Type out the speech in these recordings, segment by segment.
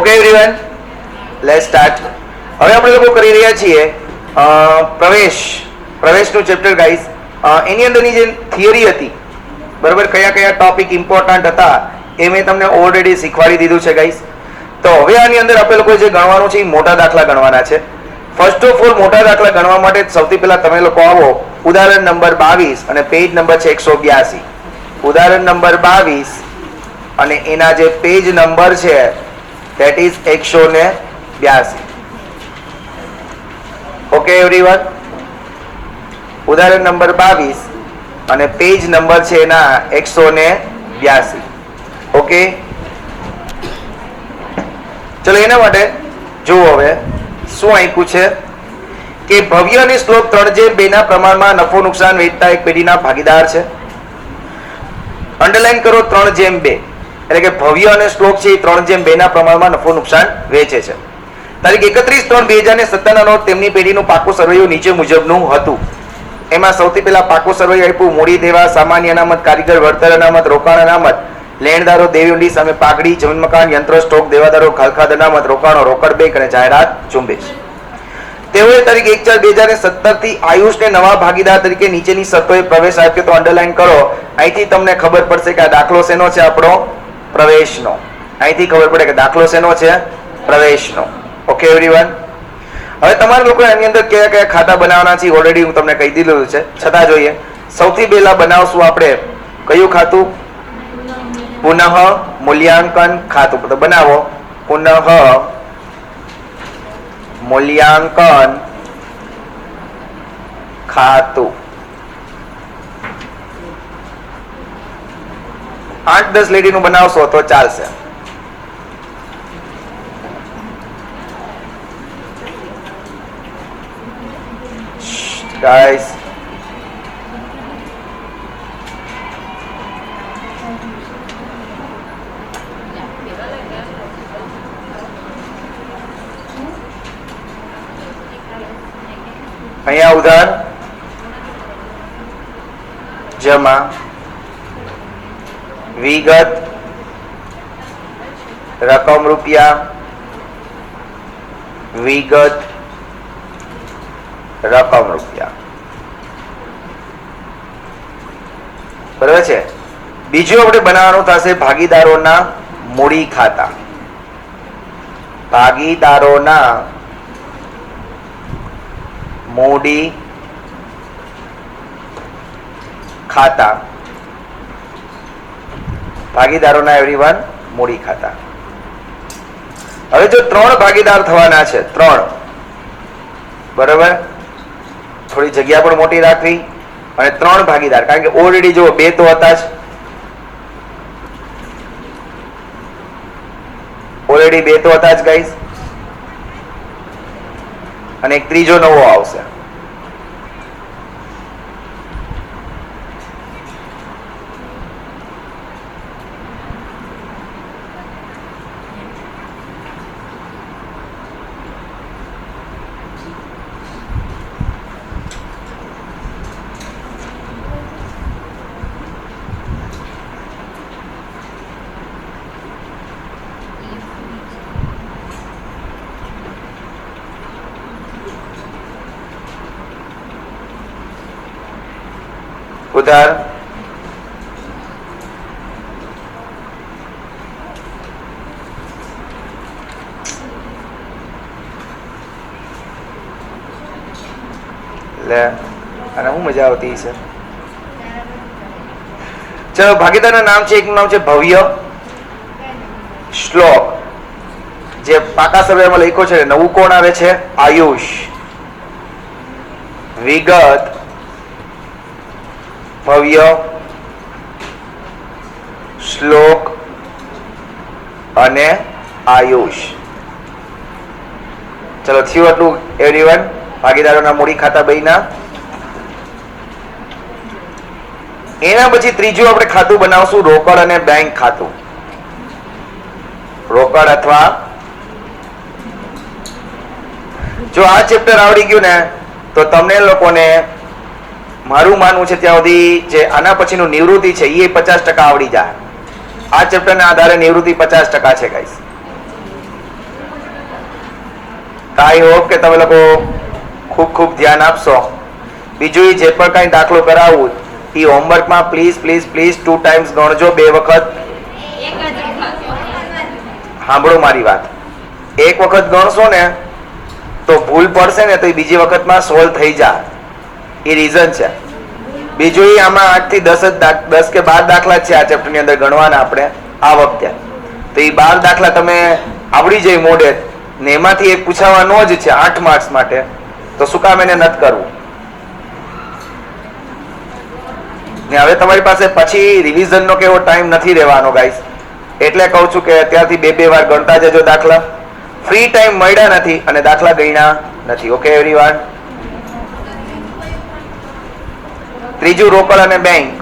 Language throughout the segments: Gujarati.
Okay everyone, let's start. હવે આપણે લોકો કરી રહ્યા છીએ પ્રવેશનું ચેપ્ટર ગાઈસ. એની અંદરની જે થિયરી હતી, બરાબર, કયા કયા ટોપિક ઇમ્પોર્ટન્ટ હતા એ મેં તમને ઓલરેડી શીખવાડી દીધું છે ગાઈસ. તો હવે આની અંદર આપણે લોકો જે ગણવાનું છે એ મોટા દાખલા ગણવાના છે. ફર્સ્ટ ઓફ ઓલ મોટા દાખલા ગણવા માટે સૌથી પહેલા તમે લોકો આવો ઉદાહરણ નંબર 22 અને પેજ નંબર છે 182. ઉદાહરણ નંબર 22 અને એના જે પેજ નંબર છે that is 182. ઓકે એવરીવન, ઉદાહરણ નંબર 22 અને પેજ નંબર છે એના 182. ઓકે, ચલો એના માટે જુઓ હવે શું આપ્યું છે કે ભવ્ય અને શ્લોક 3:2 ના પ્રમાણમાં નફો નુકસાન વેચતા એક પેઢીના ભાગીદાર છે. અંડરલાઈન કરો 3:2, એટલે કે ભવ્ય અને શ્લોક છે એ 3:2 ના પ્રમાણમાં નફો નુકસાન વેચે છે. તારીખ 31/3/2017 નો તેમની પેઢીનું પાકું સરવૈયું નીચે મુજબનું હતું. એમાં સૌથી પહેલા પાકું સરવૈયું આપ્યું મૂડી દેવા, સામાન્ય અનામત, કારીગર વળતર અનામત, રોકાણ અનામત, લેણદારો દેવીઊંડી સામે પાઘડી, જમીન મકાન, યંત્ર સ્ટોક, દેવાદારો ખાલખાદ અનામત, રોકાણો, રોકડ બેંક અને જાહેરાત ઝુંબેશ. તેઓએ તારીખ 1/4/2017 થી આયુષને નવા ભાગીદાર તરીકે નીચેની શરતોએ પ્રવેશ આપ્યો. તો અંડરલાઈન કરો, અહીંથી તમને ખબર પડશે કે આ દાખલો શેનો છે, આપણો પ્રવેશનો. અહીંથી ખબર પડે કે દાખલો શેનો છે, પ્રવેશનો. ઓકે એવરીવન, હવે તમારા લોકો એની અંદર કયા કયા ખાતા બનાવવાના છે ઓલરેડી હું તમને કહી દીધું છે, છતાં જોઈએ. સૌથી પહેલા બનાવશું આપણે કયું ખાતું? પુનઃ મૂલ્યાંકન ખાતું. તો બનાવો પુનઃ મૂલ્યાંકન ખાતું. 8-10 લેડીનું બનાવશો તો ચાલશે. ગાઈસ, અહીંયા ઉધાર, જમા, વિગત, રકમ રૂપિયા, વિગત, રકમ રૂપિયા. બરાબર છે. બીજું આપણે બનાવવાનું થશે ભાગીદારોના મૂડી ખાતા. ભાગીદારોના મૂડી ખાતા. ભાગીદારોના એવરીવન મૂડી ખાતા. હવે જો 3 ભાગીદાર થવાના છે, 3, બરાબર, થોડી જગ્યા પણ મોટી રાખવી અને 3 ભાગીદાર, કારણ કે ઓલરેડી જો 2 તો હતા જ, ઓલરેડી 2 તો હતા જ ગાઈસ, અને એક ત્રીજો નવો આવશે. ઉધાર, લે અને હું મજા આવતી છે. ચલો, ભાગીદારના નામ છે, એકનું નામ છે ભવ્ય, શ્લોક જે પાકા સર્વેમાં લખ્યો છે. નવું કોણ આવે છે? આયુષ. વિગત, ભવ્ય, શ્લોક અને આયુષ. ચલો, થયું એટલું એવરીવન ભાગીદારોના મૂડી ખાતા બેયના. એના પછી ત્રીજું આપણે ખાતું બનાવશું રોકડ અને બેંક ખાતું. રોકડ અથવા જો આ ચેપ્ટર આવડી ગયું ને તો તમને લોકોને મારું માનવું છે ત્યાં સુધી જે આના પછીનું નિવૃત્તિ છે એ 50% આવડી જાય. આ ચેપ્ટરના આધારે નિવૃત્તિ 50% છે ગાઈસ. તો આઈ હોપ કે તમે લોકો ખૂબ ખૂબ ધ્યાન આપશો. બીજું જે પણ કાંઈ દાખલો કરાવવું એ હોમવર્કમાં પ્લીઝ પ્લીઝ પ્લીઝ 2 ટાઈમ્સ ગણજો, 2 વખત. સાંભળો મારી વાત, એક વખત ગણશો ને તો ભૂલ પડશે ને તો એ બીજી વખતમાં સોલ્વ થઈ જાય, એ રીઝન છે. બીજું આમાં 8 થી 10 કે 12 દાખલા છે આ ચેપ્ટરની અંદર ગણવાના આપણે આ વખતે. તો એ 12 દાખલા તમે આવડી જાય મોડે ને એમાંથી એક પૂછાવાનો જ છે 8 માર્ક્સ માટે, તો શું કામ એને નથી કરવું? ને હવે તમારી પાસે પછી રિવિઝનનો કેવો ટાઈમ નથી રહેવાનો ગાઈસ, એટલે કહું છું કે અત્યારથી 2-2 વાર ગણતા જજો દાખલા. ફ્રી ટાઈમ મળ્યા નથી અને દાખલા ગણ્યા નથી. Okay everyone. ત્રીજું રોકડ અને બેંક.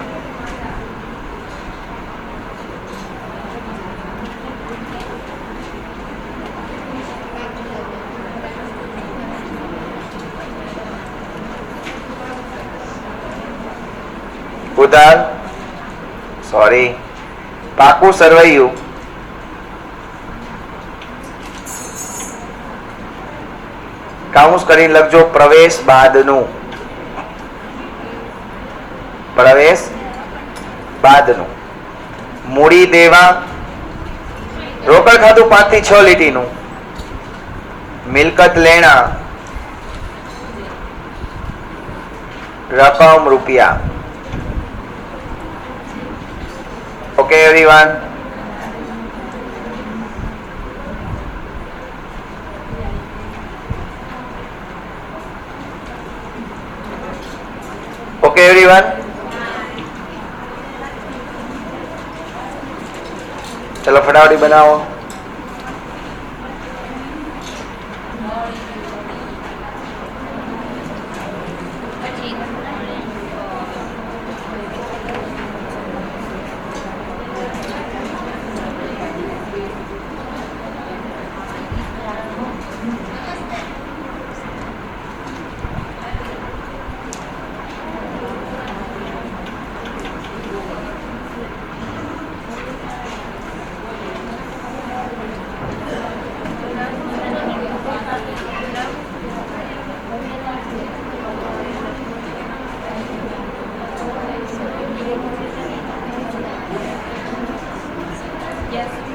ઉધાર, સોરી, પાકું સરવૈયું, કાઉન્સ કરીને લખજો પ્રવેશ બાદનું, પ્રવેશ બાદનું. મૂડી દેવા, રોકડ ખાતું 5 થી 6 લીટીનું. મિલકત લેણા, રકમ રૂપિયા. Okay everyone. Okay everyone. ચલો ફટાફટ બનાવો.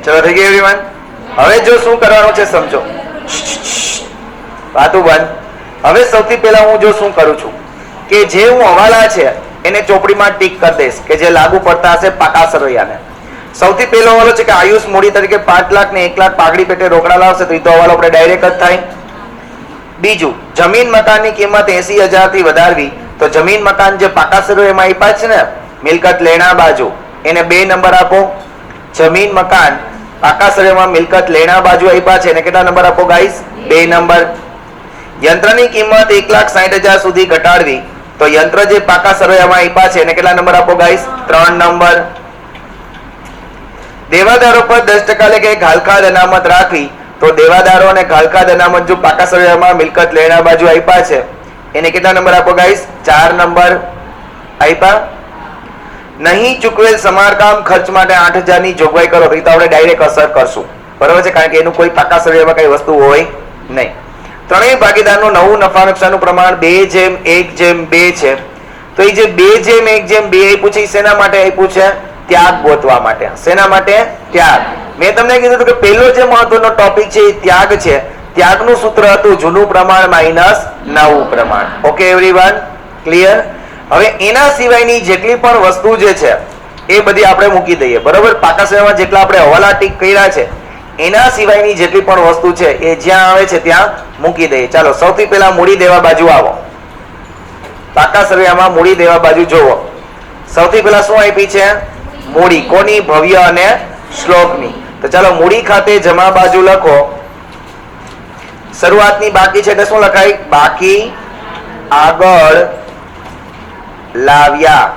ચલો થઈ ગઈ એવરીવન. હવે જો શું કરવાનું છે સમજો. વાતું બંધ. હવે સૌથી પહેલા હું જો શું કરું છું કે જે હું હવાલા છે એને ચોપડીમાં ટીક કરી દઈશ કે જે લાગુ પડતા હશે પાકા સરવૈયાને. સૌથી પહેલો હવાલો છે કે આયુષ મૂડી તરીકે 5 લાખ ને 1 લાખ પાઘડી પેટે રોકડા લાવશે, તો એ તો હવાલો આપણે ડાયરેક્ટ જ થાય. બીજું, જમીન મકાનની કિંમત 80,000 થી વધારવી, તો જમીન મકાન જે પાકા સરવૈયામાં આપ્યા છે ને મિલકત લેણા બાજુ એને 2 નંબર આપો. જમીન મકાન પાકા સરવૈયામાં મિલકત લેણા બાજુ આપ્યા છે એને કેટલા નંબર આપો ગાઈસ? 2 નંબર. યંત્રની કિંમત 1,60,000 સુધી ઘટાડવી, તો યંત્ર જે પાકા સરવૈયામાં આપ્યા છે એને કેટલા નંબર આપો ગાઈસ? 3 નંબર. દેવાદારો પર 10% લેખે ઘાલખાદ અનામત રાખવી, તો દેવાદારો અને ઘાલખાદ અનામત જો પાકા સરવૈયામાં મિલકત લેણા બાજુ આપ્યા છે એને કેટલા નંબર આપો ગાઈસ? 4 નંબર આપ્યા. નહીં ચૂકવેલ સમારકામ ખર્ચ માટે 8,000 ની જોગવાઈ કરો, તો આપણે ડાયરેક્ટ અસર કરશું, બરાબર છે, કારણ કે એનું કોઈ પાકા સરવૈયામાં કઈ વસ્તુ હોય નહીં. ત્રણેય ભાગીદારનું નવું નફા નુકસાનનું પ્રમાણ 2:1:2 છે, તો એ જે 2:1:2 આપ્યું છે એ શેના માટે આપ્યું છે? ત્યાગ ગોતવા માટે. શેના માટે? ત્યાગ. મેં તમને કીધું કે પહેલો જે મહત્વનો ટોપિક છે એ ત્યાગ છે. ત્યાગનું સૂત્ર હતું જૂનું પ્રમાણ માઇનસ નવું પ્રમાણ. Okay everyone, clear? હવે એના સિવાયની જેટલી પણ વસ્તુ જે છે એ બધી આપણે મૂકી દઈએ, બરોબર? પાકા સરવૈયામાં જેટલા આપણે હવાલા ટીક કર્યા છે એના સિવાયની જેટલી પણ વસ્તુ છે એ જ્યાં આવે છે ત્યાં મૂકી દઈએ. ચાલો સૌથી પહેલા મૂડી દેવા બાજુ આવો. પાકા સરવૈયામાં મૂડી દેવા બાજુ જોવો. સૌથી પહેલા શું આપી છે? મૂડી. કોની? ભવ્ય અને શ્લોકની. તો ચાલો મૂડી ખાતે જમા બાજુ લખો. શરૂઆતની બાકી છે એટલે શું લખાય? બાકી આગળ લાવ્યા.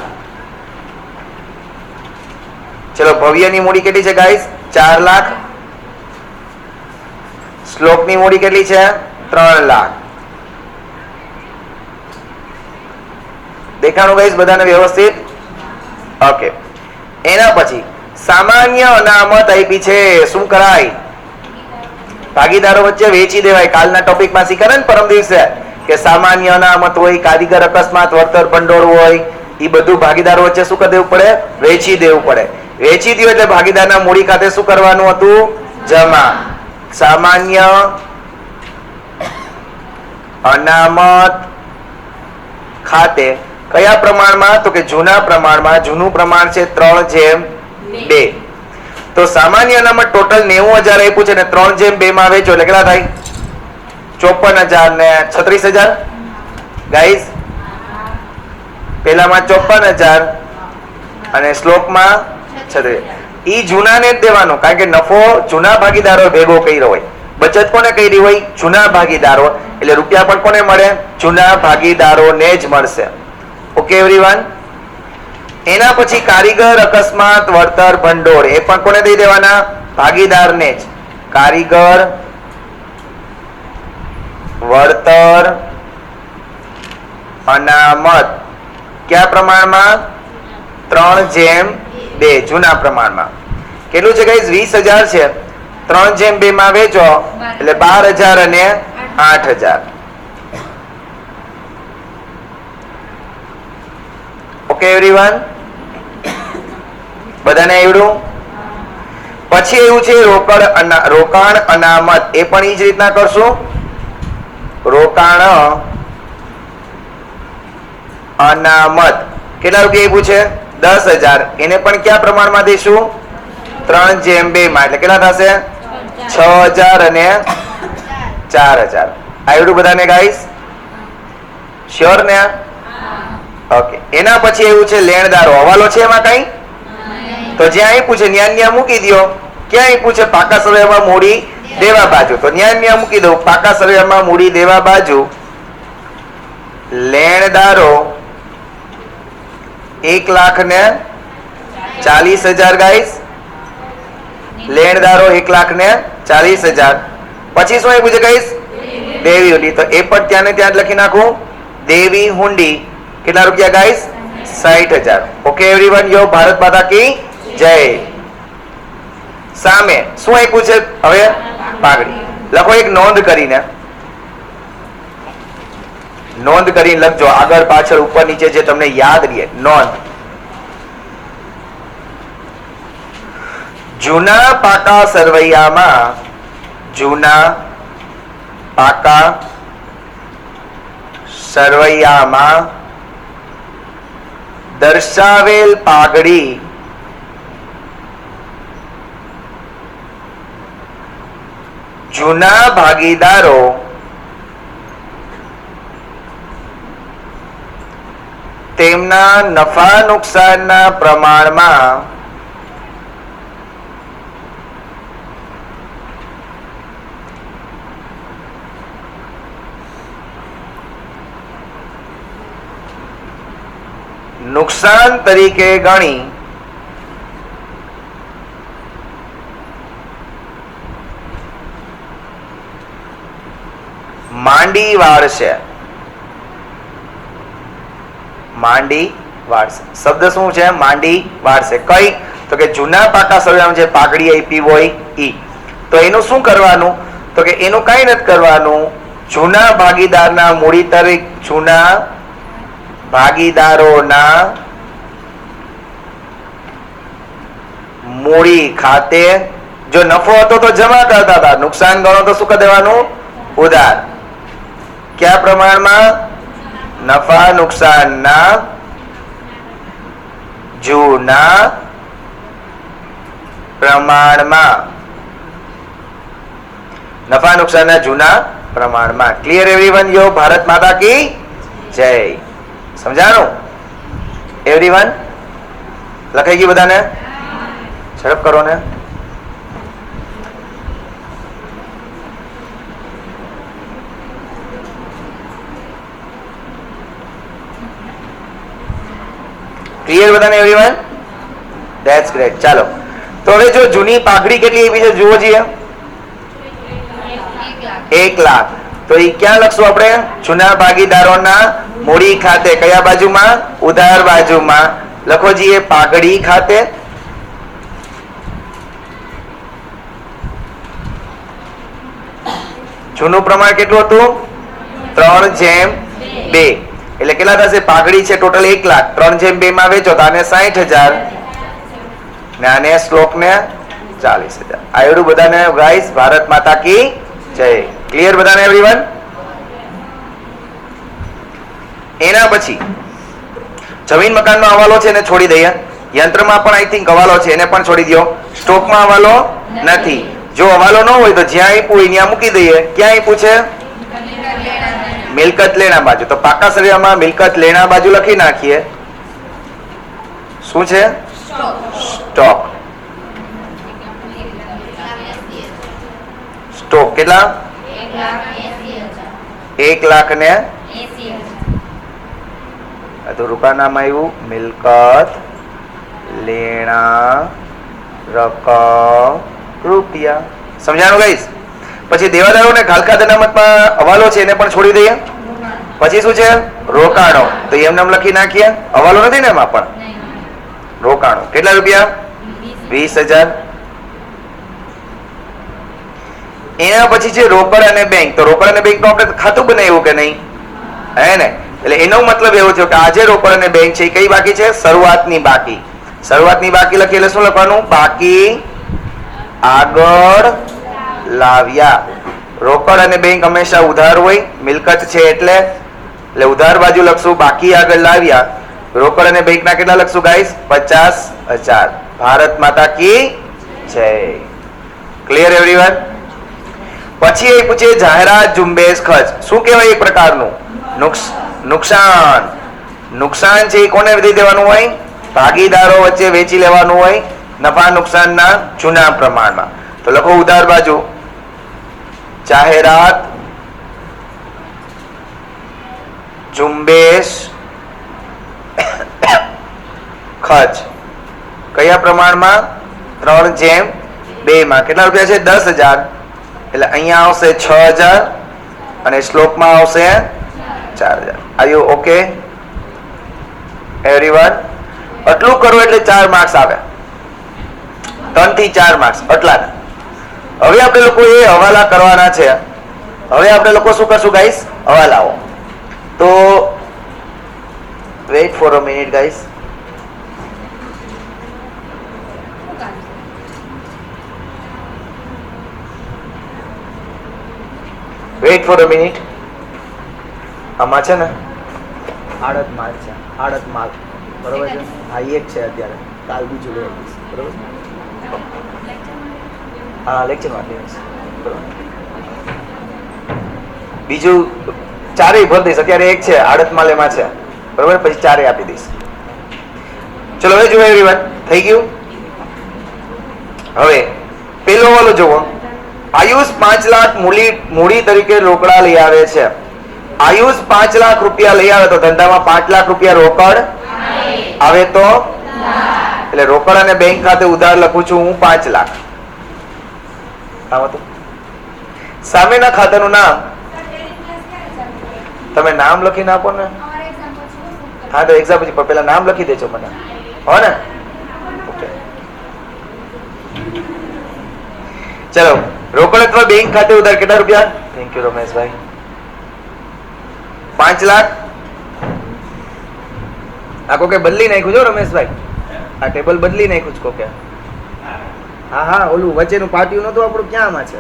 ચલો ભવ્યની મૂડી કેટલી છે ગાઈસ? 4 લાખ. શ્લોકની મૂડી કેટલી છે? 3 લાખ. દેખાણું ગાઈસ બધાને વ્યવસ્થિત? ઓકે. એના પછી સામાન્ય અનામત આપી છે. શું કરાય? ભાગીદારો વચ્ચે વેચી દેવાય. કાલના ટોપિકમાં શીખ્યા ને પરમ દિવસે કે સામાન્ય અનામત હોય, કારીગર અકસ્માત, વળતર ભંડોળ હોય, એ બધું ભાગીદારો વચ્ચે શું કરી દેવું પડે? વેચી દેવું પડે. વેચી દો એટલે ભાગીદારના મૂડી ખાતે શું કરવાનું હતું? જમા. સામાન્ય અનામત ખાતે કયા પ્રમાણમાં? તો કે જૂના પ્રમાણમાં. જૂનું પ્રમાણ છે 3:2. તો સામાન્ય અનામત ટોટલ 90,000 આપ્યું છે ને 3:2 માં વેચો એટલે કેટલા થાય? 54,000 ને 36,000. ગાઈઝ પેલામાં 54,000 અને શ્લોકમાં 36. ઈ જૂનાને જ દેવાનો, કારણ કે નફો જૂના ભાગીદારો ભેગો કર્યો હોય. બચત કોને કરી હોય? જૂના ભાગીદારો. એટલે રૂપિયા પણ કોને મળે? જૂના ભાગીદારોને જ મળશે. Okay everyone. એના પછી કારીગર અકસ્માત, વળતર ભંડોળ, એ પણ કોને દઈ દેવાના? ભાગીદારને જ. કારીગર વળતર અનામત કયા પ્રમાણમાં? 3:2 જૂના પ્રમાણમાં. કેટલું છે ગાઈઝ? 20,000 છે. 3:2 માં વેચો એટલે 12,000 અને 8,000. Okay everyone. બધાને આવડ્યું? પછી એવું છે રોકાણ અનામત. એ પણ એ જ રીતના કરશું. રોકાણ અનામત કેટલા રૂપિયા આપ્યું છે? 10,000. એને પણ કયા પ્રમાણમાં દઈશું? 3:2 માં. એટલે કેટલા થશે? 6,000 અને 4,000. આવડું બધાને ગાઈસ? શ્યોર ને? ઓકે. એના પછી એવું છે લેણદારો. હવાલો છે એમાં કઈ? તો જ્યાં આપ્યું છે ન્યા મૂકી દો. ક્યાં આપ્યું છે? પાકા સરવૈયામાં મૂડી દેવા બાજુ. તો ન્યા મૂકી દઉં. પાકા સરવૈયામાં મૂડી દેવા બાજુ લેણદારો 1,40,000 ગાઈસ. લેણદારો 1,40,000. પછી શું આપ્યું છે ગાઈસ? દેવી હુંડી. તો એ પણ ત્યાં ને ત્યાં જ લખી નાખું. દેવી હુંડી કેટલા રૂપિયા ગાઈસ? 60,000. Okay everyone. યો ભારત માતા કી જય. સામે શું આપ્યું છે? હવે પાઘડી લખો. એક નોંધ કરીને લખજો. આગળ પાછળ ઉપર નીચે જે તમને યાદ રહે. નોંધ. જૂના પાકા સરવૈયામાં દર્શાવેલ પાઘડી જૂના ભાગીદારો તેમના નફા નુકસાનના પ્રમાણમાં નુકસાન તરીકે ગણી માંડી વાળશે. શબ્દ શું છે? માંડી વાળશે. કઈ? તો કે જૂના પાકા સરવૈયામાં જે પાઘડી આપી હોય ઈ. તો એનું શું કરવાનું? તો કે એનું કઈ નથી કરવાનું. જૂના ભાગીદારના મૂડી તરીકે જૂના ભાગીદારોના મૂડી ખાતે જો નફો હતો તો જમા કરતા હતા, નુકસાન ગણો તો શું કરી દેવાનું? ઉધાર. કયા પ્રમાણમાં? નફા નુકસાનના જૂના પ્રમાણમાં. નફા નુકસાનના જૂના પ્રમાણમાં. Clear everyone? યો ભારત માતા કી જય. સમજાણું એવરીવન? લખાઈ ગયું બધાને? ઝડપ કરો ને. ક્લિયર બધાને એવરીવન? That's great. ચાલો તો હવે જો જૂની પાઘડી કેટલી એવી છે જુઓ છીએ. 1,00,000. તો એ ક્યાં લખશું આપણે? જૂના ભાગીદારોના મૂડી ખાતે. કયા બાજુમાં? ઉધાર બાજુમાં. લખો જીએ પાઘડી ખાતે. જૂનું પ્રમાણ કેટલું હતું? 3:2. એટલે કેટલા થશે? પાઘડી છે ટોટલ 1 લાખ, 3:2 માં વેચો તો આને 60,000 ને આને શ્લોક ને 40,000. આવડું બધાને ગાઈસ? ભારત માતા કી જય. ક્લિયર બધાને એવરીવન? એના પછી જમીન મકાનનો હવાલો છે એને છોડી દઈએ. યંત્રમાં પણ આઈ થિંક હવાલો છે એને પણ છોડી દો. સ્ટોકમાં હવાલો નથી. જો હવાલો ન હોય તો જ્યાં આપ્યું હોય ત્યાં મૂકી દઈએ. ક્યાં આપ્યું છે? મિલકત લેણા બાજુ. તો પાકા સળિયામાં મિલકત લેણા બાજુ લખી નાખીએ. શું છે? સ્ટોક. સ્ટોક કેટલા? 1,80,000. તો રૂપિયા નામ આવ્યું મિલકત લેણા રકમ રૂપિયા. સમજાણું ગાઈસ? પછી દેવાદારોને ખાલખાત અનામતમાં હવાલો છે એને પણ છોડી દઈએ. પછી શું છે? રોકાણો. તો એમ નામ લખી નાખીએ. હવાલો નથી ને એમાં પણ રોકાણો. કેટલા રૂપિયા? 20,000. એના પછી છે રોકડ અને બેંક. તો રોકડ અને બેંક નું આપણે ખાતું બનાવ્યું કે નહીં? હે ને? એટલે એનો મતલબ એવો થયો કે આજે રોકડ અને બેંક છે એ કઈ બાકી છે? શરૂઆતની બાકી. શરૂઆતની બાકી લખી એટલે શું લખવાનું? બાકી આગળ લાવ્યા. રોકડ અને બેંક હંમેશા ઉધાર હોય. મિલકત છે એટલે ઉધાર બાજુ લખશું. બાકી આગળ લાવ્યા. રોકડ અને બેંક ના કેટલા લખશું ગાઈસ? 50,000. ભારત માતા કી જય. Clear everyone? પછી એ પૂછે જાહેરાત ઝુંબેશ ખર્ચ. શું કહેવાય? એક પ્રકારનું નુકસાન. નુકસાન છે એ કોને દઈ દેવાનું હોય? ભાગીદારો વચ્ચે વેચી લેવાનું હોય નફા નુકસાનના જૂના પ્રમાણમાં. તો લખો ઉધાર બાજુ જાહેરાત ઝુંબેશ ખર્ચ. કયા પ્રમાણમાં? 3:2 માં. કેટલા રૂપિયા છે? 10,000. એટલે અહીંયા આવશે 6,000 અને શ્લોકમાં આવશે 4,000. Are you okay everyone? આટલું કરો એટલે 4 માર્ક્સ આવે. 3 થી 4 માર્ક્સ આટલા. હવે આપણે લોકો એ હવાલા કરવાના છે. હવે આપણે લોકો શું કરશું ગાઈસ? હવાલાઓ. તો weight for a minute guys. Weight for a minute. આમાં છે ને આડત માલ છે. આડત માલ બરોબર છે. આ એક છે અત્યારે. કાલ બીજું લઈ આવીશ. બરોબર? હા લેક્ચરમાં લઈ આવીશ. બરોબર? બીજું ચારેય ભરી દઈશ. અત્યારે એક છે આડત માલ એમાં છે. બરોબર? પછી ચારેય આપી દઈશ. ચલો હવે જુઓ એવરીવન. થઈ ગયું? હવે પેલો વાલો જુઓ. આયુષ 5 લાખ મૂડી તરીકે રોકડા લઈ આવે છે. આયુષ 5 લાખ રૂપિયા લઈ આવે તો ધંધામાં 5 લાખ રૂપિયા રોકડ આવે તો એટલે રોકડ અને બેંક ખાતે ઉધાર લખું છું હું 5 લાખ. સામેના ખાતાનું નામ તમે નામ લખીને આપો ને. હા તો એક્ઝામ પછી પેલા નામ લખી દેજો મને. હો ને? ઓકે ચલો. રોકડ અથવા બેંક ખાતે ઉધાર કેટલા રૂપિયા? Thank you Rameshbhai. 5 લાખ. આ કોકે બદલી નાખ્યું છો રમેશભાઈ. આ ટેબલ બદલી નાખ્યું છે કોકે. હા હા ઓલું વચ્ચેનું પાટિયું નતું આપણું ક્યાંમાં છે?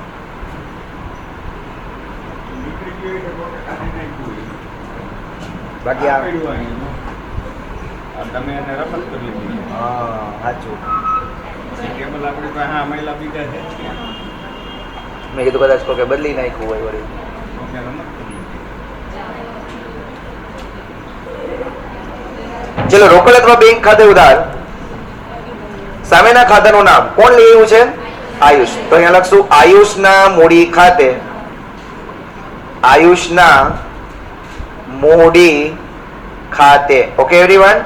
બાકી આ તમે એને રમત કરી લીધી. હા સાચું. ટેબલ આપણી પાસે હા મહિલા બીજા છે. મેં કીધું કદાચ કોકે બદલી નાખ્યું હોય વળી. ચલો રોકડ અથવા બેંક ખાતે ઉધાર. સામેના ખાતાનું નામ કોણ લઈ આવ્યું છે? આયુષ. તો અહીંયા લખશું આયુષના મૂડી ખાતે. આયુષના મૂડી ખાતે. Okay everyone?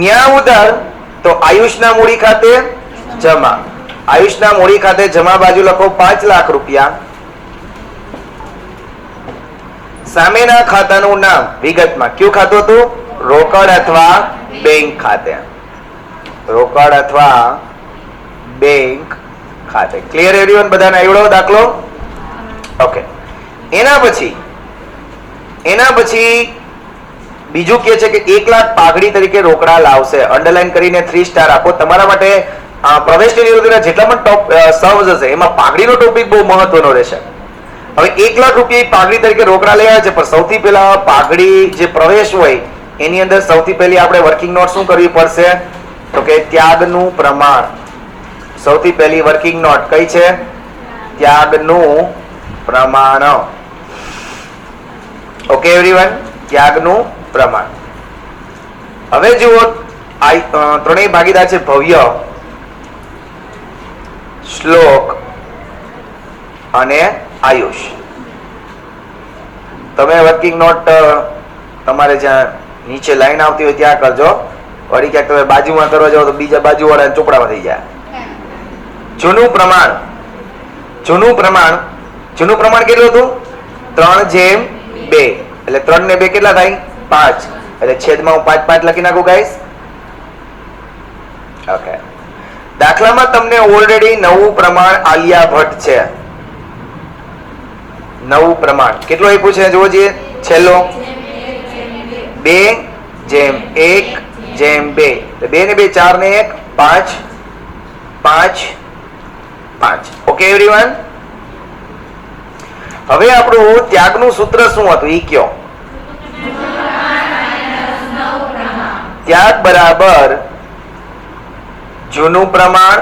ન્યા ઉધાર તો આયુષના મૂડી ખાતે જમા. આયુષના મૂડી ખાતે જમા બાજુ લખો 5 લાખ રૂપિયા. સામેના ખાતાનું નામ વિગતમાં કયું ખાતું હતું? રોકડ અથવા બેંક ખાતે. રોકડ અથવા બેંક ખાતે. Clear everyone? બધાને આવડો દાખલો? ઓકે. એના પછી બીજું કે છે કે 1 લાખ પાઘડી તરીકે રોકડા લાવશે. અંડરલાઈન કરીને 3 સ્ટાર આપો. તમારા માટે પ્રવેશની નિરોધીના જેટલા પણ ટોપ સર્વ્સ હશે એમાં પાઘડીનો ટોપિક બહુ મહત્વનો રહેશે. હવે 1 લાખ રૂપિયા પાઘડી તરીકે રોકડા લઈ આવ્યા છે, પણ સૌથી પહેલા પાઘડી જે પ્રવેશ હોય એની અંદર સૌથી પહેલી આપણે વર્કિંગ નોટ શું કરવી પડશે? તો કે ત્યાગનું પ્રમાણ. સૌથી પહેલી વર્કિંગ નોટ કઈ છે? ત્યાગનું પ્રમાણ. Okay everyone? ત્યાગનું પ્રમાણ. હવે જુઓ, ત્રણેય ભાગીદાર છે ભવ્ય, શ્લોક અને આયુષ. તમે વર્કિંગ નોટ તમારે જ્યાં નીચે લાઈન આવતી હોય ત્યાં કરજો. વળી ક્યાંક તમે બાજુમાં કરવા જાઓ તો બીજા બાજુવાળા ચોપડામાં થઈ જાય. જૂનું પ્રમાણ કેટલું હતું? 3:2. એટલે 3 ને 2 કેટલા થાય? 5. એટલે છેદમાં હું 5 લખી નાખું ગાઈસ. ઓકે. દાખલામાં તમને ઓલરેડી નવું પ્રમાણ આલિયા ભટ્ટ છે. નવું પ્રમાણ કેટલું આપ્યું છે જોવો જોઈએ. છેલ્લો 2:1:2. 2 ને 2 4 ને 1 5 5 5. Okay everyone? હવે આપણું ત્યાગનું સૂત્ર શું હતું ઈ કયો? ત્યાગ બરાબર જૂનું પ્રમાણ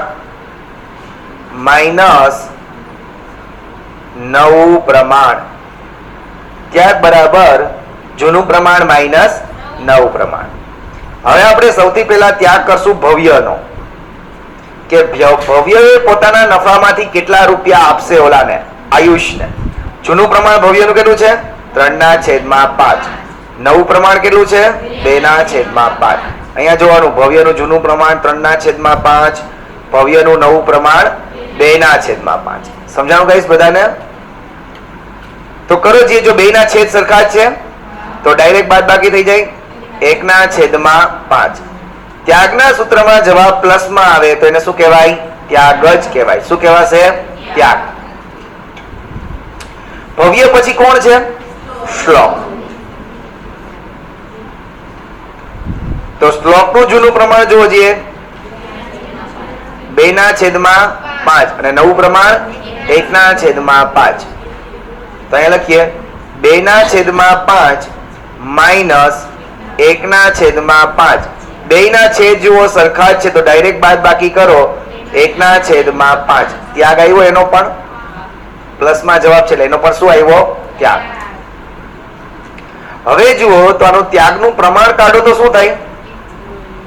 માઇનસ નવું પ્રમાણ. ત્યાગ બરાબર જૂનું પ્રમાણ માઇનસ નવું પ્રમાણ. હવે આપણે સૌથી પહેલા ત્યાગ કરશું ભવ્યનો, કે ભવ્યએ પોતાના નફામાંથી કેટલા રૂપિયા આપશે ઓલાને, આયુષને. જૂનું પ્રમાણ ભવ્યનું કેટલું છે? 3/5. નવું પ્રમાણ કેટલું છે? 2/5. અહીંયા જોવાનું, ભવ્યનું જૂનું પ્રમાણ 3/5, ભવ્યનું નવું પ્રમાણ 2/5. સમજાણું ગાઈસ બધાને? તો કરો જે, જો 2/5 સરખા છે તો ડાયરેક્ટ બાદબાકી થઈ જાય. 1/5. ત્યાગના સૂત્રમાં જવાબ પ્લસમાં આવે તો એને શું કહેવાય? ત્યાગ જ કહેવાય. શું કહેવાશે? ત્યાગ. ભવ્ય પછી કોણ છે? શ્લોક. તો શ્લોકનું જૂનું પ્રમાણ જોવો જોઈએ 2/5 અને નવું પ્રમાણ 1/5. તો અહીંયા લખીએ 2/5 માઇનસ 1/5. 2 છેદ જુઓ સરખા જ છે તો ડાયરેક્ટ બાદબાકી કરો. 1/5. ત્યાગ આવ્યો એનો પણ પ્લસમાં જવાબ છે એટલે એનો પણ શું આવ્યો? ત્યાગ. હવે જુઓ તો આનું ત્યાગનું પ્રમાણ કાઢો તો શું થાય?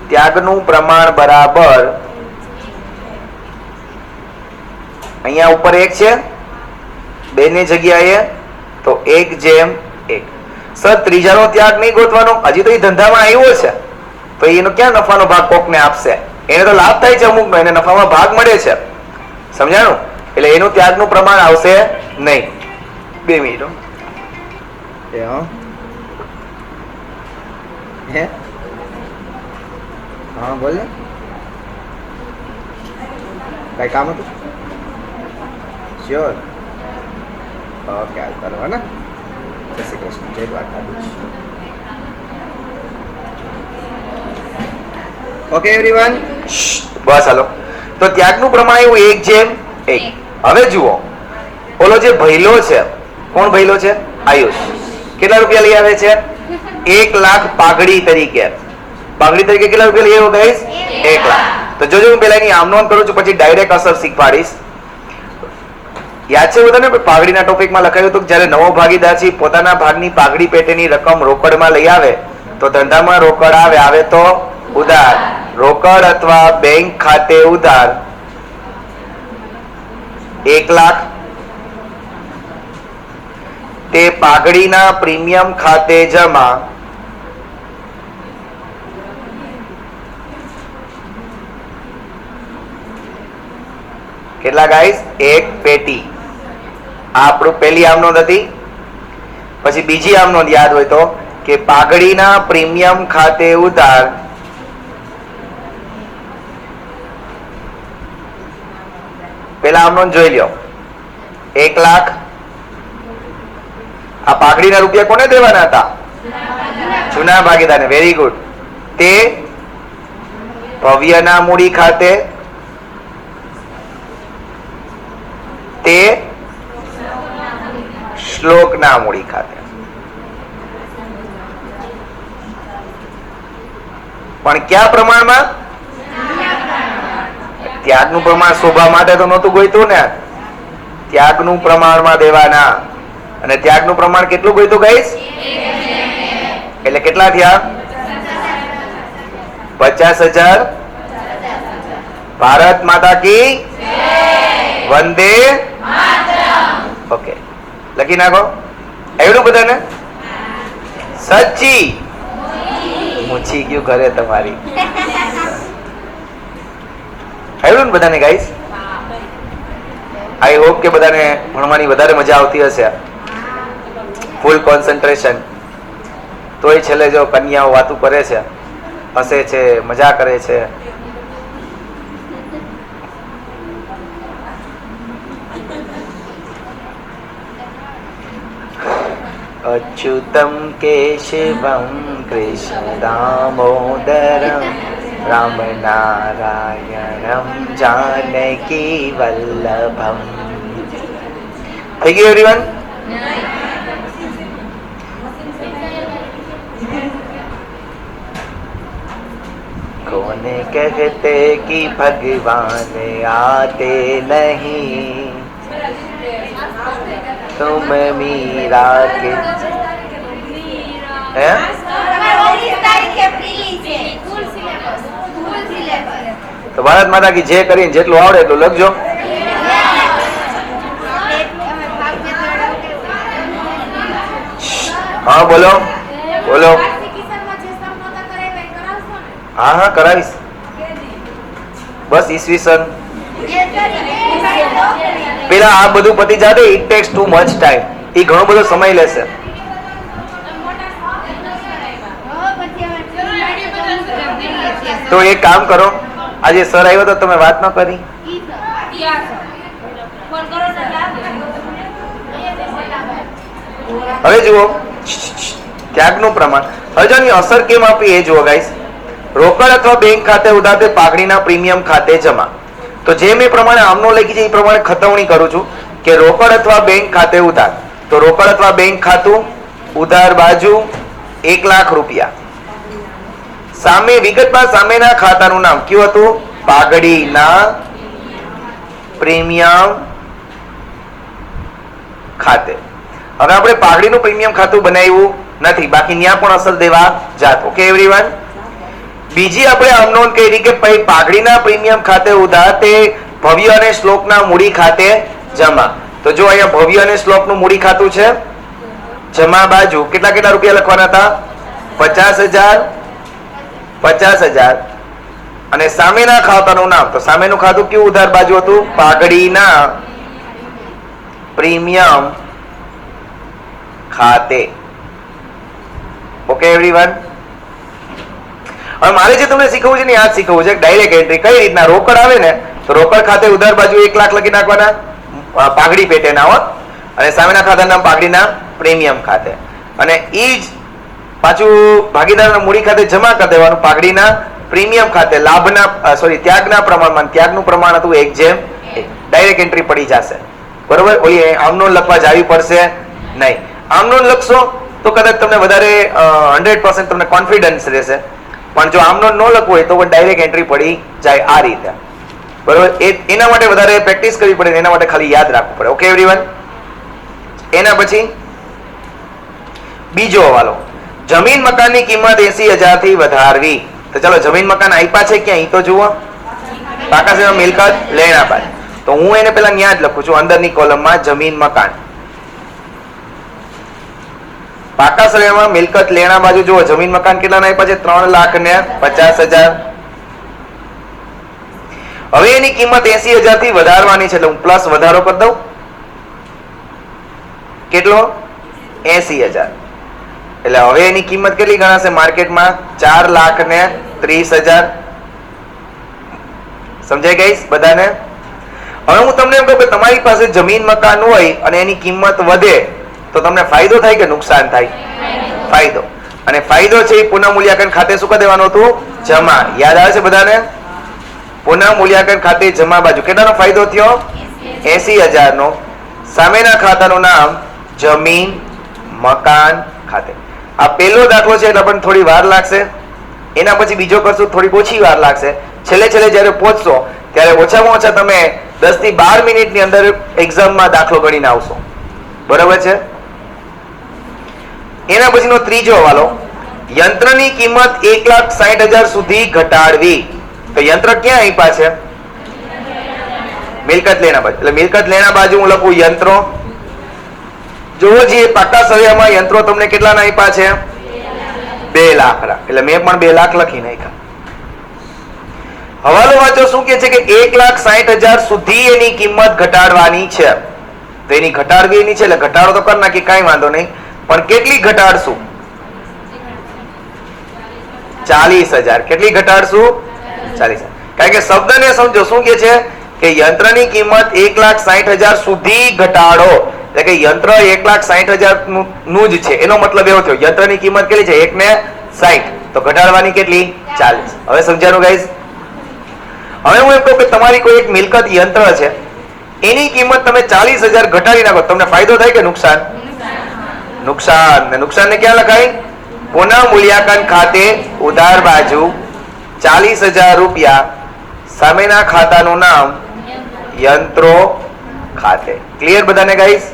ત્યાગનું પ્રમાણ બરાબર અહીંયા ઉપર 1 છે, 2 ની જગ્યાએ તો 1/1. સર ત્રીજાનો ત્યાગ નહીં ગોતવાનો, હજી તો એ ધંધામાં આવ્યો છે તો એનો ક્યાં નફાનો ભાગ કોકને આપશે? એને તો લાભ થાય છે અમુકનો, એને નફામાં ભાગ મળે છે. સમજાણું? એટલે એનું ત્યાગનું પ્રમાણ આવશે નહીં. 2 મિનિટ. હા બોલ ને, કઈ કામ હતું? શ્યોર. ઓકે, હાલ કરવા ને. જય શ્રી કૃષ્ણ, જય દ્વારકાધીશ. ઓકે એવરીવન, બસ હાલો. તો ત્યાગનું પ્રમાણ એવું 1/1. હવે જુઓ, ઓલો જે ભૈલો છે, કોણ ભૈલો છે? આયુષ. કેટલા રૂપિયા લઈ આવે છે? 1 લાખ પાઘડી તરીકે. પાઘડી તરીકે કેટલા રૂપિયા લઈ આવ્યો ગાઈસ? 1 લાખ. તો જોજો, હું પેલા એની આમ નોંધ કરું છું, પછી ડાયરેક્ટ અસર શીખવાડીશ. યાદ છે બધાને? પાઘડીના ટોપિકમાં લખાયું હતું કે જ્યારે નવો ભાગીદાર છે પોતાના ભાગની પાઘડી પેટેની રકમ રોકડમાં લઈ આવે તો ધંધામાં રોકડ આવે તો ઉધાર, રોકડ અથવા બેંક ખાતે ઉધાર 1 લાખ, તે પાઘડીના પ્રીમિયમ ખાતે જમા કેટલા ગાઈસ? 1 પેટી. આ આપણું પહેલી આમ નોંધ હતી. પછી બીજી આમ નોંધ યાદ હોય તો કે પાઘડીના પ્રીમિયમ ખાતે ઉધાર 2 પેલા આમનો જોઈ લ્યો. 1 લાખ. આ પાઘડીના રૂપિયા કોને દેવાના હતા? જૂના ભાગીદારને. Very good. તે ભવ્યના મૂડી ખાતે, તે શ્લોકના મૂડી ખાતે. પણ કયા પ્રમાણમાં? ત્યાગનું પ્રમાણ શોભા માટે તો નહોતું ગોઈતું ને. ત્યાગનું પ્રમાણમાં દેવાના. અને ત્યાગનું પ્રમાણ કેટલું ગોઈતું ગાઈસ? એટલે કેટલા થયા? 50,000. ભારત માતા કી વંદે. ઓકે, લખી નાખો. એવડું બધાને સચ્ચી મૂછી ગયું ઘરે તમારી. આવ્યું ને બધાને ગાઈસ? આઈ હોપ કે બધાને ભણવાની વધારે મજા આવતી હશે, ફૂલ કોન્સન્ટ્રેશન. તોય છેલ્લે જો કન્યાઓ વાતું કરે છે, હસે છે, મજા કરે છે. અચ્યુતમ કેશવમ કૃષ્ણ દામોદરમ રામ નારાયણમ જાનકી વલ્લભમ. થઈ ગયું એવરીવન? કોને કહેતે कि भगवान आते नहीं, तुम मीरा के हैं? તો ભારત માતા કી જે કરીને જેટલું આવડે એટલું લખજો. હા બોલો બોલો. હા હા કરાવીશ. બસ ઈસવીસન પેલા આ બધું પતી જાતે. It takes too much time. એ ઘણો બધો સમય લેશે. તો એક કામ કરો, આજે સર આવ્યો તો તમે વાત ન કરી? હવે જુઓ ત્યાગનું પ્રમાણ. હવે જો અસર કેમ આપી એ જુઓ ગાઈસ. રોકડ અથવા બેંક ખાતે ઉધાર તે પાઘડીના પ્રીમિયમ ખાતે જમા. તો જે મેં પ્રમાણે આમનો લખી છે એ પ્રમાણે ખતવણી કરું છું કે રોકડ અથવા બેંક ખાતે ઉધાર. તો રોકડ અથવા બેંક ખાતું, ઉધાર બાજુ 1 લાખ રૂપિયા. સામે વિગતમાં સામેના ખાતાનું નામ કયું હતું? પાઘડીના પ્રીમિયમ ખાતે. હવે આપણે પાઘડીનું પ્રીમિયમ ખાતું બનાવ્યું નથી, બાકી ત્યાં પણ અસર દેવા જાત. Okay everyone? બીજી આપણે અમનોંધ કરી કે પાઘડીના પ્રીમિયમ ખાતે ઉધાર તે ભવ્ય અને શ્લોકના મૂડી ખાતે જમા. તો જો અહીંયા ભવ્ય અને શ્લોકનું મૂડી ખાતું છે. જમા બાજુ કેટલા કેટલા રૂપિયા લખવાના હતા? 50,000 50,000. અને સામેના ખાતાનું નામ, તો સામેનું ખાતું કેવું ઉધાર બાજુ હતું? પાઘડીના પ્રીમિયમ ખાતે. Okay everyone? હવે મારે જે તમને શીખવવું છે ને યાદ શીખવવું છે ડાયરેક્ટ એન્ટ્રી કઈ રીતના. રોકડ આવે ને તો રોકડ ખાતે ઉધાર બાજુ 1 લાખ લખી નાખવાના, પાઘડી પેટેના હોત. અને સામેના ખાતાનું નામ પાઘડીના પ્રીમિયમ ખાતે. અને ઈ જ પાછું ભાગીદારના મૂડી ખાતે જમા કરી દેવાનું, પાઘડીના પ્રીમિયમ ખાતે. લાભના ત્યાગના પ્રમાણમાં. ત્યાગનું પ્રમાણ હતું 1:1. ડાયરેક્ટ એન્ટ્રી પડી જશે. બરોબર? ઓલી આમનો લખવા જાવી પડશે નહીં. આમનો લખશો તો કદાચ તમને વધારે 100% તમને કોન્ફિડન્સ રહેશે. પણ જો આમનો ન લખવું હોય તો ડાયરેક્ટ એન્ટ્રી પડી જાય આ રીતે. બરોબર? એના માટે વધારે પ્રેક્ટિસ કરવી પડે, એના માટે ખાલી યાદ રાખવું પડે. Okay everyone? એના પછી બીજો હવાલો, જમીન મકાનની કિંમત 80,000 થી વધારવી. તો ચાલો જમીન મકાન આપ્યા છે ક્યાં? ઈ તો જુઓ. પાકા સમયમાં મિલકત લેણા બાદ. તો હું એને પેલા ન્યા જ લખું છું અંદરની કોલમમાં જમીન મકાન. પાકા સમયમાં મિલકત લેણા બાજુ જુઓ જમીન મકાન કેટલાના આપ્યા છે? 3,50,000. હવે એની કિંમત 80,000 થી વધારવાની છે એટલે હું પ્લસ વધારો કરી દઉં. કેટલો? 80,000. એટલે હવે એની કિંમત કેટલી ગણાશે માર્કેટમાં? 4,30,000. સમજાય ગઈસ બધાને? હવે હું તમને એમ કહું કે તમારી પાસે જમીન મકાન હોય અને એની કિંમત વધે તો તમને ફાયદો થાય કે નુકસાન થાય? ફાયદો. અને ફાયદો છે એ પુનઃ મૂલ્યાંકન ખાતે શું કરી દેવાનું હતું? જમા. યાદ આવે છે બધાને? પુનઃ મૂલ્યાંકન ખાતે જમા બાજુ કેટલાનો ફાયદો થયો? 80,000 નો. સામેના ખાતાનું નામ જમીન મકાન ખાતે. આ પહેલો દાખલો છે એટલે પણ થોડી વાર લાગશે, એના પછી બીજો કરશું થોડી ઓછી વાર લાગશે. છેલ્લે જયારે પહોંચશો ત્યારે ઓછામાં ઓછા તમે 10 થી 12 મિનિટની અંદર એક્ઝામમાં દાખલો ગણીને આવશો. બરાબર છે? એના પછીનો ત્રીજો હવાલો, યંત્રની કિંમત 1,60,000 સુધી ઘટાડવી. તો યંત્ર ક્યાં આપ્યા છે? મિલકત લેણા બાજુ. એટલે મિલકત લેણા બાજુ હું લખું યંત્રો. જોવો જે પાકા સળિયામાં યંત્રો તમને કેટલાના આપ્યા છે? 2 લાખ. એટલે મેં પણ 2 લાખ લખી નાખ્યા. હવાલો વાંચો શું કે છે કે 1,60,000 સુધી એની કિંમત ઘટાડવાની છે. તો એની ઘટાડવી એની છે એટલે ઘટાડો તો કરી નાખી, કાંઈ વાંધો નહીં, પણ કેટલી ઘટાડશું? 40,000. કેટલી ઘટાડશું? 40,000. કારણ કે શબ્દને સમજો શું કે છે કે યંત્રની કિંમત 1,60,000 સુધી ઘટાડો. એટલે કે યંત્ર 1,60,000 નું જ છે, એનો મતલબ એવો થયો યંત્રની કિંમત કેટલી છે? 1,60. તો ઘટાડવાની કેટલી? 40. હવે સમજાણું ગાઈસ? હવે હું એમ કહું કે તમારી કોઈ એક મિલકત યંત્ર છે, એની કિંમત તમે 40,000 ઘટાડી નાખો, તમને ફાયદો થાય કે નુકસાન? નુકસાન. ને નુકસાનને ક્યાં લખાય? પુનઃ મૂલ્યાંકન ખાતે ઉધાર બાજુ 40,000 રૂપિયા, સામેના ખાતાનું નામ યંત્રો ખાતે. ક્લિયર બધાને ગાઈસ?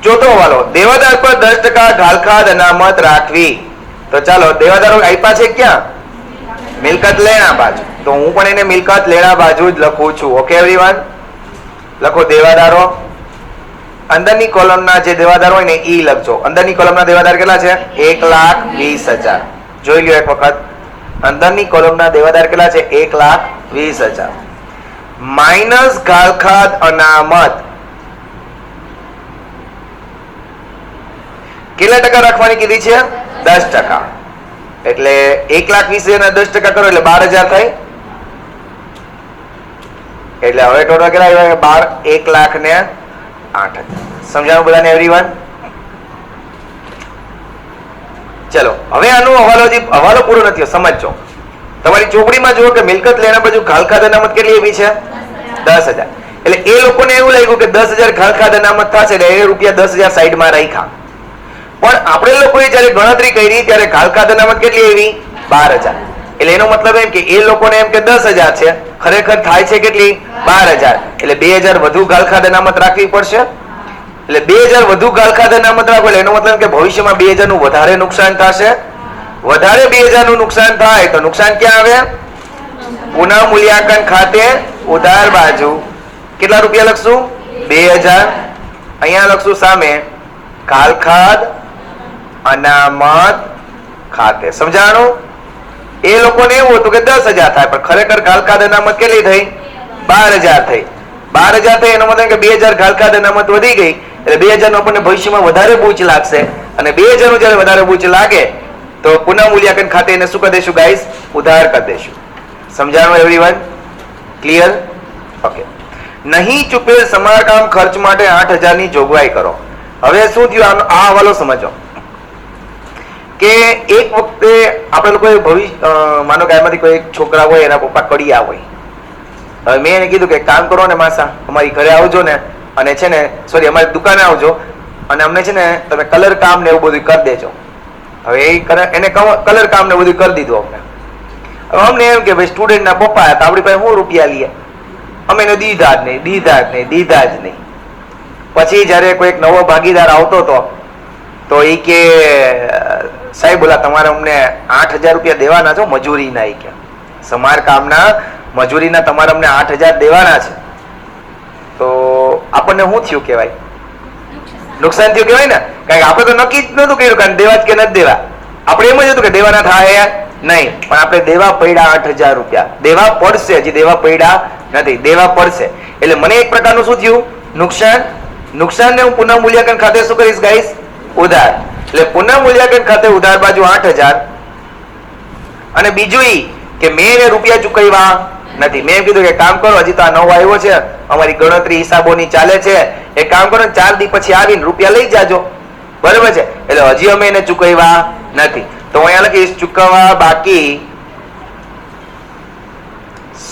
ચોથો હવાલો, દેવાદાર પર 10% ઘાલખાદ અનામત રાખવી. તો ચાલો દેવાદારો આપ્યા છે ક્યાં? મિલકત લેણા બાજુ. તો હું પણ એને મિલકત લેણા બાજુ જ લખું છું. Okay everyone? લખો દેવાદારો. અંદરની કોલમના જે દેવાદાર હોય ને ઈ લખજો. અંદરની કોલમના દેવાદાર કેટલા છે? 1,20,000. જોઈ લ્યો એક વખત. અંદરની કોલમના દેવાદાર કેટલા છે? 1,20,000 માઇનસ ઘાલખાદ અનામત. કેટલા ટકા રાખવાની કીધી છે? 10%. એટલે 1,20,000 ના 10% કરો એટલે 12,000 થાય. એટલે હવે ટોટલ કેટલા આવ્યા? 1,08,000. સમજાણું બધાને એવરીવન? ચલો હવે આનો હવાલો પૂરો નથી, સમજજો. તમારી ચોપડીમાં જુઓ કે મિલકત લેણા બાજુ ઘાલખાદ અનામત કેટલી એવી છે? 10,000. એટલે એ લોકોને એવું લાગ્યું કે 10,000 ઘાલખાદ અનામત થશે એટલે એ રૂપિયા 10,000 સાઈડમાં રાખ્યા. પણ આપણે લોકોએ જયારે ગણતરી કરી ત્યારે ઘાલખાદ અનામત કેટલી આવી? 12,000. એટલે એનો મતલબ એમ કે એ લોકોને એમ કે 10,000 છે, ખરેખર થાય છે કેટલી? 12,000. એટલે 2,000 વધુ ઘાલખાદ અનામત રાખવી પડશે. એટલે 2,000 વધુ ઘાલખાદ અનામત રાખો એટલે એનો મતલબ કે ભવિષ્યમાં 2,000 નું વધારે નુકસાન થશે. વધારે 2,000 નું નુકસાન થાય તો નુકસાન ક્યાં આવે? પુનઃ મૂલ્યાંકન ખાતે ઉધાર બાજુ કેટલા રૂપિયા લખશું? 2,000. અહીંયા લખશું સામે ઘાલખાદ અનામત ખાતે. સમજાણું? એ લોકોને એવું હતું કે 10,000 થાય, પણ ખરેખર ઘાલખાદ અનામત કેટલી થઈ? 12,000 થઈ. 12,000 થઈ એનો મતલબ કે 2,000 ઘાલખાદ અનામત વધી ગઈ એટલે 2,000 નો આપણને ભવિષ્યમાં વધારે બૂચ લાગશે. અને 2,000 નું જયારે વધારે બૂચ લાગે તો પુનઃ મૂલ્યાંકન ખાતે એને શું કરી દેશું ગાઈસ? ઉધાર કરી દેશું. સમજાણું એવરીવન? ક્લિયર? ઓકે. નહીં ચૂકવેલ સમારકામ ખર્ચ માટે 8,000 ની જોગવાઈ કરો. હવે શું થયું? આ હવાલો સમજો કે એક વખતે આપણે લોકો માનો કે આમાંથી કોઈ છોકરા હોય, એના પપ્પા કડિયા હોય. હવે મેં એને કીધું કે કામ કરો ને માસા, અમારી ઘરે આવજો ને, અને છે ને સોરી અમારી દુકાને આવજો અને અમને છે ને તમે કલર કામ ને એવું બધું કરી દેજો. હવે એને કલર કામ ને બધું કરી દીધું અમને. હવે અમને એમ કે ભાઈ સ્ટુડન્ટના પપ્પા હતા, આપણી પાસે 100 રૂપિયા લઈએ. અમે એને દીધા જ નહીં. પછી જયારે કોઈ એક નવો ભાગીદાર આવતો હતો તો એ કે સાહેબ બોલા તમારે અમને 8,000 રૂપિયા દેવાના છો મજૂરીના. એ કે સમારકામના મજૂરીના તમારે અમને 8,000 દેવાના છે. તો આપણને શું થયું કહેવાય? નુકસાન થયું કહેવાય ને. કારણ કે આપણે તો નક્કી જ નતું કર્યું કારણ દેવા જ કે નથી દેવા. આપણે એમ જ હતું કે દેવાના થાય નહીં, પણ આપણે દેવા પડ્યા 8,000 રૂપિયા. દેવા પડશે, હજી દેવા પડ્યા નથી, દેવા પડશે. એટલે મને એક પ્રકારનું શું થયું? નુકસાન. નુકસાનને હું પુનઃ મૂલ્યાંકન ખાતે શું કરીશ ગાઈસ? ઉધાર. એટલે પુનઃ મૂલ્યાંકન ખાતે ઉધાર બાજુ 8,000. અને બીજું કે મેં એને રૂપિયા ચૂકવ્યા નથી. મેં એમ કીધું કે કામ કરો, હજી તો આ નવો આવ્યો છે, અમારી ગણતરી હિસાબોની ચાલે છે, એ કામ કરો 4 દી પછી આવીને રૂપિયા લઈ જાજો, બરાબર છે. એટલે હજી અમે એને ચૂકવ્યા નથી, તો અહીંયા લખીશ ચૂકવવા બાકી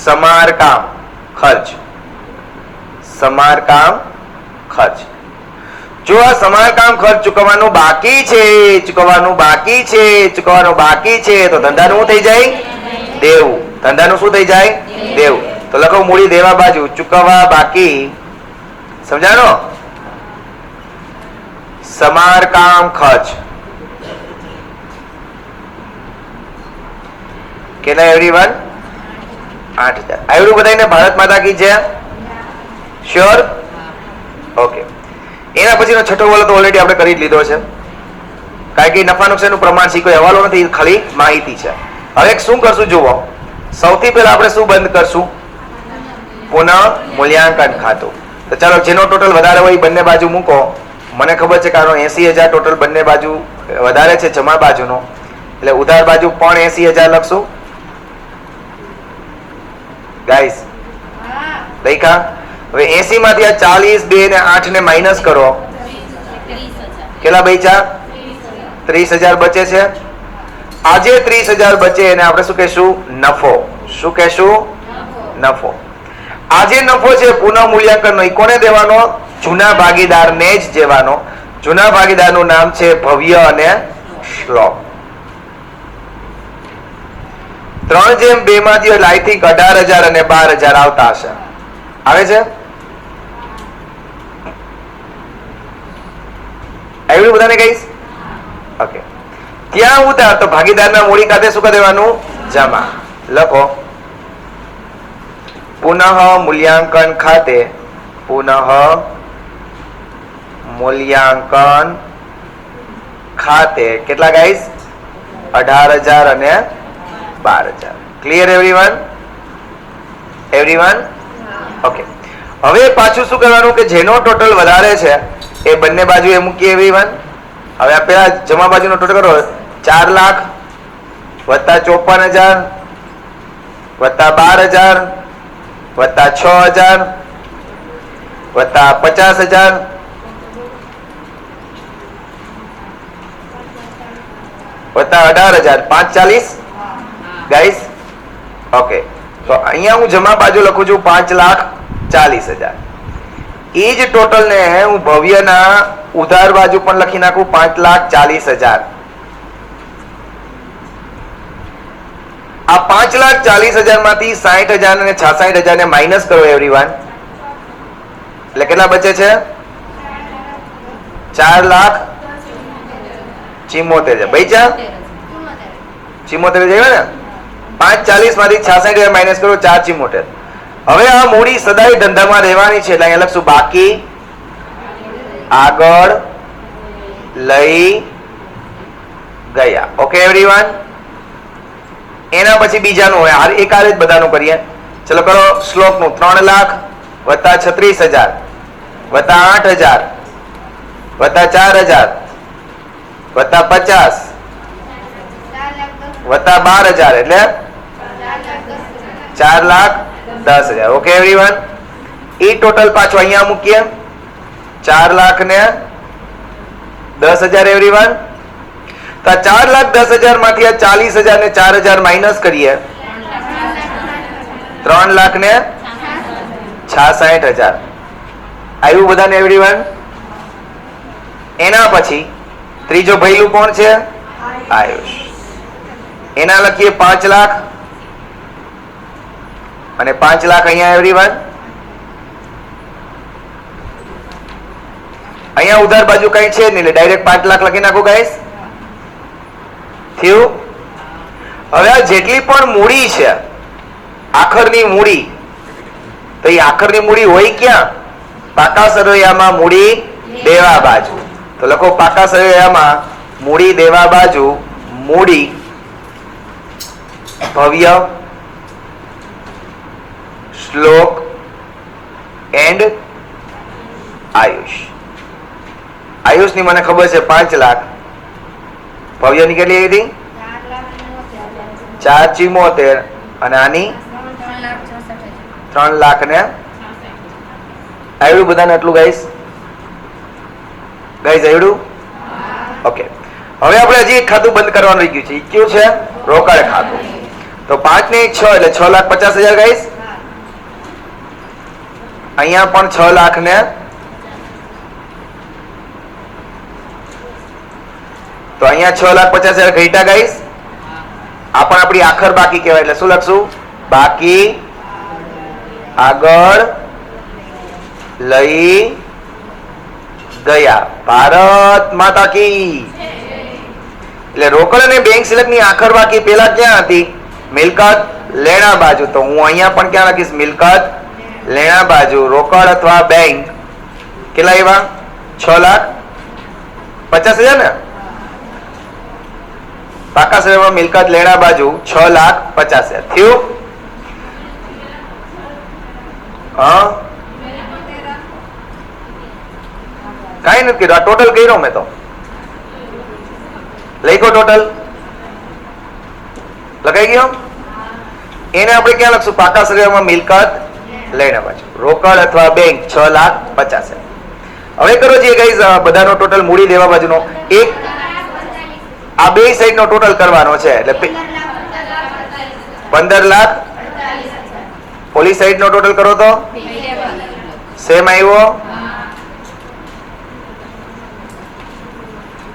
સમારકામ ખર્ચ. સમારકામ ખર્ચ. જો આ સમારકામ ખર્ચ ચૂકવવાનું બાકી છે, ચૂકવવાનું બાકી છે, ચૂકવવાનું બાકી છે, તો ધંધાનું શું થઈ જાય? દેવું. ધંધાનું શું થઈ જાય? દેવું. તો લખો મૂડી દેવા બાજુ ચૂકવવા બાકી, સમજાણો? સમારકામ ખર્ચ. કેટલા એવરીવન? 8000. આવડું બધાને ભારત માતા કી જય? શ્યોર? ઓકે. એના પછીનો છઠ્ઠો વાળો તો ઓલરેડી આપણે કરી જ લીધો છે, કારણ કે નફા નુકસાનનું પ્રમાણ શીખો હવાલો નથી, ખાલી માહિતી છે. હવે શું કરશું જુઓ, સૌથી પહેલા આપણે શું બંધ કરશું? પુનઃ મૂલ્યાંકન ખાતું. તો ચાલો જેનો ટોટલ વધારે હોય બંને બાજુ મૂકો. મને ખબર છે કારણ 80,000 ટોટલ બંને બાજુ વધારે છે જમા બાજુનો, એટલે ઉધાર બાજુ પણ 80,000 લખશું. ગાઈસ લખ્યા? હવે 80 માંથી આ 40, 2 ને 8 ને માઇનસ કરો, કેટલા બચ્યા? 30,000 બચે છે. આજે 30,000 બચે એને આપણે શું કહેશું? નફો. શું કહેશું? નફો. આજે નફો છે પુનઃ મૂલ્યાંકન નો કોને દેવાનો? જૂના ભાગીદારને જ દેવાનો. જૂના ભાગીદારનું નામ છે ભવ્ય અને શ્લોક. 3/2 માંથી એટલે આઈ થિંક 18,000 અને 12,000 આવતા હશે. આવે છે? આવ્યું બધાને કહીશ? ઓકે. ત્યાં ઉધાર તો ભાગીદારના મૂડી ખાતે શું કરી દેવાનું? જમા. લખો પુનઃ મૂલ્યાંકન ખાતે, પુનઃ મૂલ્યાંકન ખાતે કેટલા ગાઈસ? 18,000 અને 12,000. Clear everyone? એવરીવન? ઓકે. હવે પાછું શું કરવાનું કે જેનો ટોટલ વધારે છે એ બંને બાજુ એ મૂકીએ એવરીવન. હવે આ પેલા જમા બાજુનો ટોટલ કરો 4 લાખ વત્તા 54,000 વત્તા 12,000 વત્તા 6,000 વત્તા 50,000 વત્તા 18,000, 540 ગાઈસ. ઓકે. તો અહીંયા હું જમા બાજુ લખું છું 5,40,000. એ જ ટોટલ ને હું ભવ્યના ઉધાર બાજુ પણ લખી નાખું 5,40,000. આ 5,40,000 માંથી 60,000 અને 66,000 ને માઇનસ કરો એવરીવન, એટલે કેટલા બચે છે? 4,74,000 બચ્યા. 74 જાય ને? 540 માંથી 66,000 માઇનસ કરો 4,74. હવે આ મૂડી સદાય ધંધામાં રહેવાની છે, એટલે અહીંયા લખશું બાકી આગળ લઈ ગયા. Okay everyone? એના પછી બીજાનું હોય, એક હારે જ બધાનું કરીએ. ચલો કરો શ્લોકનું 3 લાખ વત્તા 36,000 વત્તા 8,000 વત્તા 4,000 વત્તા 50 વત્તા 12,000 એટલે 4,10,000. Okay everyone? એ ટોટલ પાછું અહીંયા મૂકીએ 4,10,000 એવરીવન. તો 4,10,000 માંથી આ 40,000 ને 4,000 માઇનસ કરીએ 3,66,000. આવ્યું બધાને એવરીવન? એના પછી ત્રીજો ભૈલું કોણ છે? આયુષ. એના લખીએ 5 લાખ અને 5 લાખ અહીંયા એવરીવન. અહીંયા ઉધાર બાજુ કઈ છે નહીં, એટલે ડાયરેક્ટ 5 લાખ લખી નાખો ગાઈસ. થયું? હવે આ જેટલી પણ મૂડી છે, આખરની મૂડી, તો એ આખરની મૂડી હોય ક્યાં? પાકા સરવૈયામાં મૂડી દેવા બાજુ. તો લખો પાકા સરવૈયામાં મૂડી દેવા બાજુ મૂડી ભવ્ય શ્લોક એન્ડ આયુષ. આયુષની મને ખબર છે 5 લાખ. ભવ્યની કેટલી આવી હતી? 4,74. અને આની 3 લાખ ને આવડ્યું બધાને આટલું ગાઈસ આવડ્યું? ઓકે, હવે આપણે હજી એક ખાતું બંધ કરવાનું રહી ગયું છે. ઈ કયું છે? રોકડ ખાતું. તો 5 ને 1 6 એટલે 6,50,000 ગાઈસ. અહીંયા પણ 6 લાખ ને તો અહીંયા 6,50,000 ઘટ્યા ગાઈસ. આ પણ આપણી આખર બાકી કહેવાય એટલે શું લખશું? બાકી આગળ લઈ ગયા. ભારત માતા કી. એટલે રોકડ અને બેંક સિલક ની આખર બાકી પેલા ક્યાં હતી? મિલકત લેણા બાજુ. તો હું અહીંયા પણ ક્યાં લખીશ? મિલકત લેણા બાજુ. રોકડ અથવા બેંક કેટલા એવા? 6,50,000 ને પાકા શહેરમાં મિલકત લેણા બાજુ 6,50,000 થયું. હા, કઈ નથી કર્યું. આ ટોટલ કર્યો મેં તો. લખો ટોટલ લખાઈ ગયો. એને આપણે ક્યાં લખશું? પાકા શરીરમાં મિલકત લેણા બાજુ. રોકડ અથવા બેંક 6,50,000. હવે કરો જે ગાઈઝ બધાનો ટોટલ મૂડી લેવા બાજુનો એક આ બે સાઈડ નો ટોટલ કરવાનો છે એટલે 15 લાખ. ઓલી સાઈડ નો ટોટલ કરો તો સેમ આવ્યો.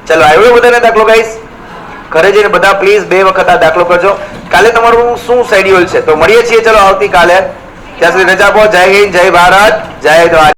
ચલો આવ્યો બધાને દાખલો ગાઈસ? ઘરે જઈને બધા પ્લીઝ 2 વખત આ દાખલો કરજો. કાલે તમારું શું શેડ્યુલ છે? તો મળીએ છીએ ચલો આવતીકાલે. ત્યાં સુધી રજા આપો. જય હિન્દ, જય ભારત, જય દ્વારકા.